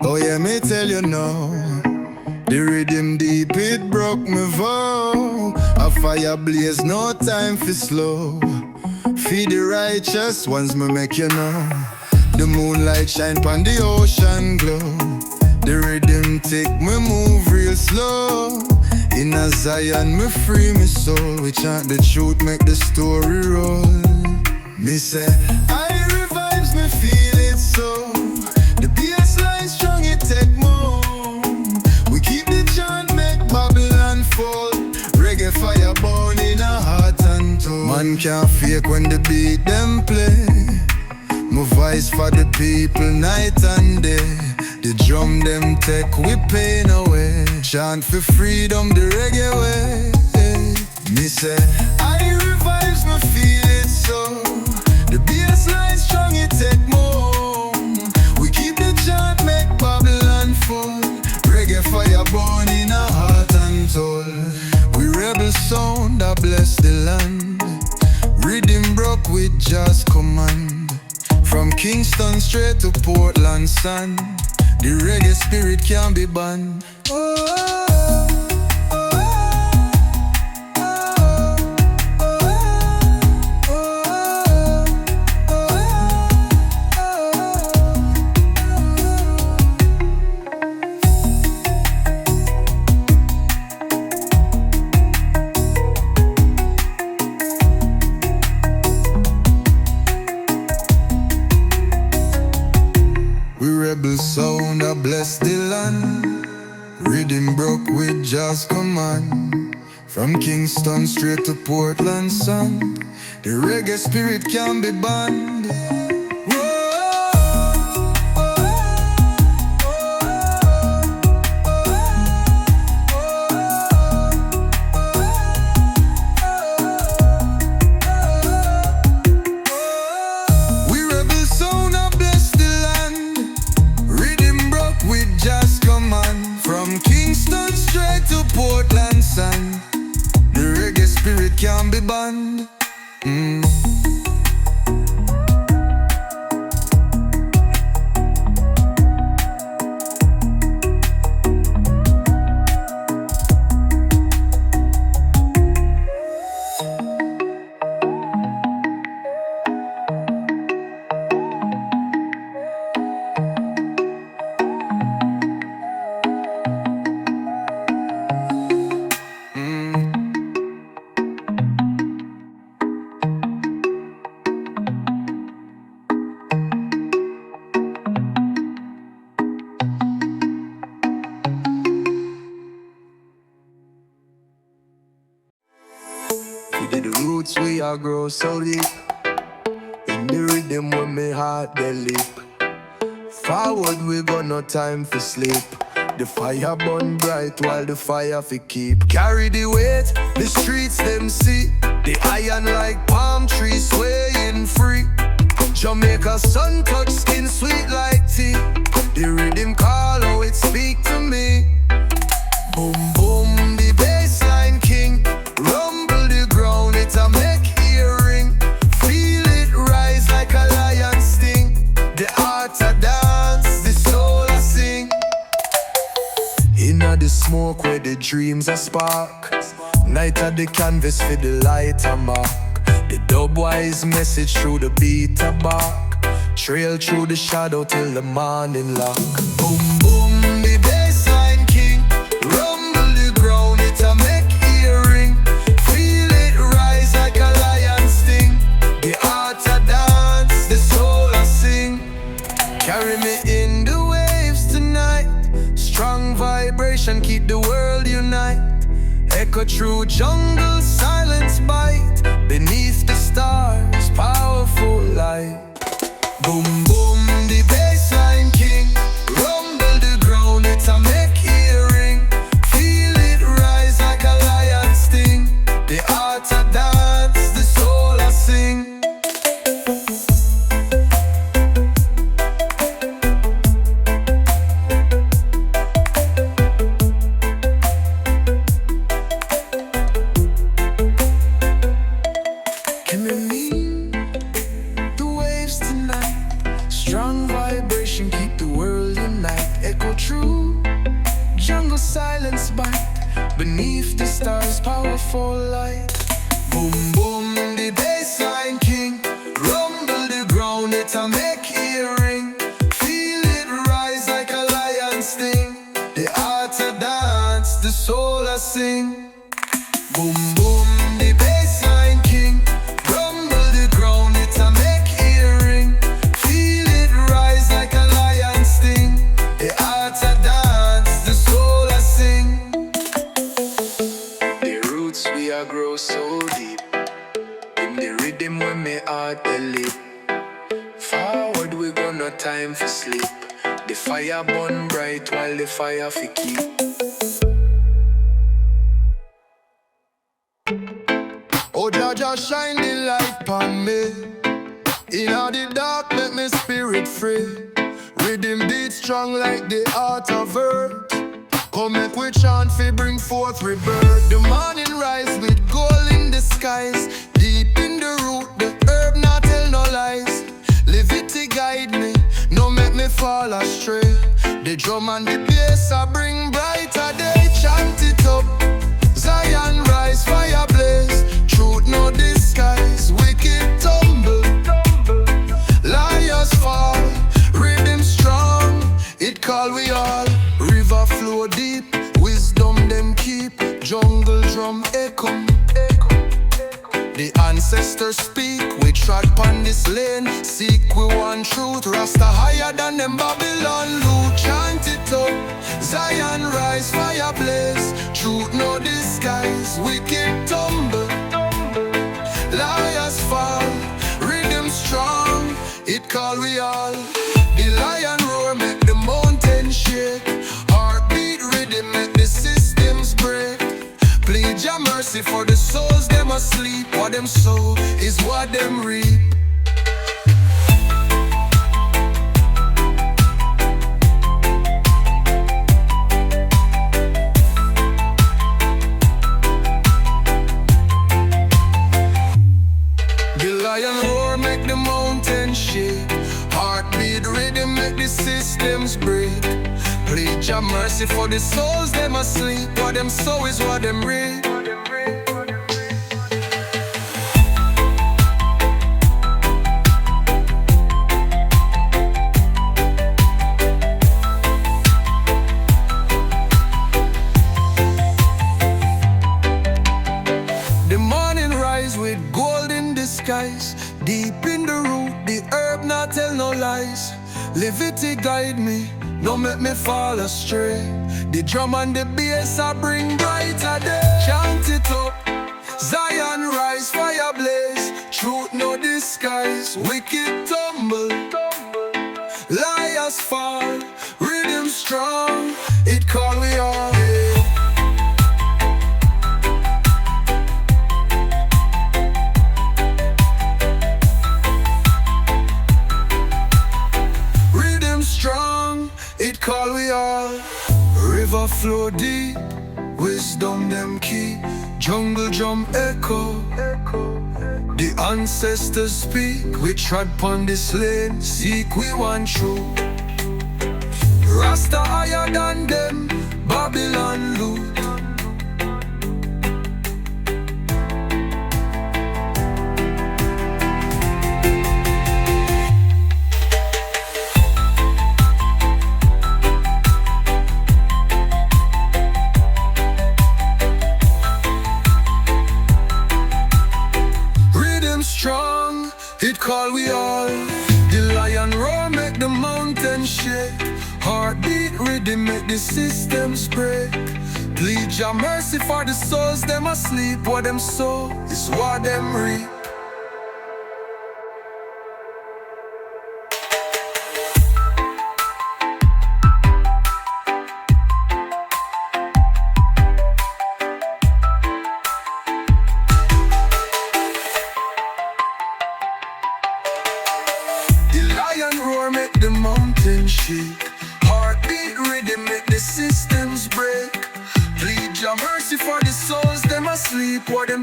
Oh yeah, me tell you now, the rhythm deep, it broke me vow. A fire blaze, no time for slow. Feed the righteous ones, me make you know. The moonlight shine pon the ocean glow. The rhythm take me move real slow. In a Zion, me free me soul. We chant the truth, make the story roll. Me say, I revives, me feel it so. The bassline strong, it take more. We keep the chant, make Babylon fall. Reggae fire burn in a heart and soul. Man can't fake when the beat them play. My voice for the people night and day. The drum them take we pain away. Chant for freedom the reggae way. Me say, I revives, me feel it so. The bassline strong, it take more. We keep the chant, make Babylon fall. Reggae fire burn in a heart and soul. We rebel sound that bless the land. Rhythm broke with just command. From Kingston straight to Portland sand. The reggae spirit can't be banned. We rebel sound that bless the land. Rhythm broke with just command. From Kingston straight to Portland sand. The reggae spirit can't be banned. Portland sand, the reggae spirit can't be banned. The roots we are grow so deep. In the rhythm when me heart they leap. Forward we got no time for sleep. The fire burn bright while the fire fi keep. Carry the weight, the streets them see. The iron like palm trees swaying free. Jamaica sun touch skin sweet like tea. The rhythm call how it speak to me. Boom boom the bassline king. Rumble the ground, it a make hearing. Feel it rise like a lion sting. The heart a dance, the soul a sing. Inna the smoke where the dreams a spark. Night at the canvas for the light a mark. The dub-wise message through the beat a bark. Trail through the shadow till the morning lock. Boom boom the bassline king. Rumble the ground, it a make hearing. Feel it rise like a lion sting. The heart a dance, the soul a sing. Carry me in the waves tonight. Strong vibration keep the world unite. Echo through jungle, silence bite. Beneath the stars, powerful light. Boom boom the bassline king. Rumble the ground, it a make hearing. Feel it rise like a lion sting. The heart a dance, the soul a sing. Can you mean the waves tonight? Strong vibe phone light. Boom boom, the bassline king. Rumble the ground, it'll make hearing. Feel it rise like a lion sting. The heart a dance, the soul a sing. Boom boom, the bassline king. Rumble the ground, it'll make hearing. Feel it rise like a lion sting. The heart a dance, the soul a sing. The roots we a grow so deep. In the rhythm when me heart they leap. Forward we got no time for sleep. The fire burn bright while the fire fi keep. Oh Jaja shine the light on me. Inna the dark make me spirit free. Rhythm beat strong like the heart of earth. Come make we chant fi bring forth rebirth. The morning rise with gold in the skies. Deep in the root, the herb not tell no lies. Live it to guide me, no make me fall astray. The drum and the bass I bring brighter day. Chant it up, Zion rise, fire blaze. Truth no disguise, wicked tumble. Liars fall, rhythm strong. It call we all. River flow deep, wisdom them keep. Jungle drum echo. The ancestors speak, we trod pon this lane. Seek we one truth, Rasta higher than them Babylon loot. Chant it up, Zion rise, fire blaze. Truth no disguise, wicked tumble. Liars fall, rhythm strong. It call we all. The lion roar make the mountain shake. Heartbeat rhythm make the systems break. Plead your mercy for the souls them asleep. What them sow is what them reap. The lion roar make the mountain shake. Heartbeat rhythm make the systems break. Plead your mercy for the souls them asleep. What them sow is what them reap. The morning rise with gold in the skies. Deep in the root, the herb not tell no lies. Live it to guide me, no make me fall astray. The drum and the bass I bring brighter day. Chant it up, Zion rise, fire blaze. Truth no disguise, wicked tumble. Liars fall, rhythm strong. It call we all. It call we all. River flow deep, wisdom them keep. Jungle drum echo. The ancestors speak, we trod pon this lane. Seek we one truth. Rasta higher than them, Babylon loot. Strong, it call we all. The lion roar make the mountain shake. Heartbeat rhythm make the systems break. Plead your mercy for the souls them asleep. What them sow is what them reap. Make the mountain shake. Heartbeat rhythm make the systems break. Plead your mercy for the souls them asleep. What them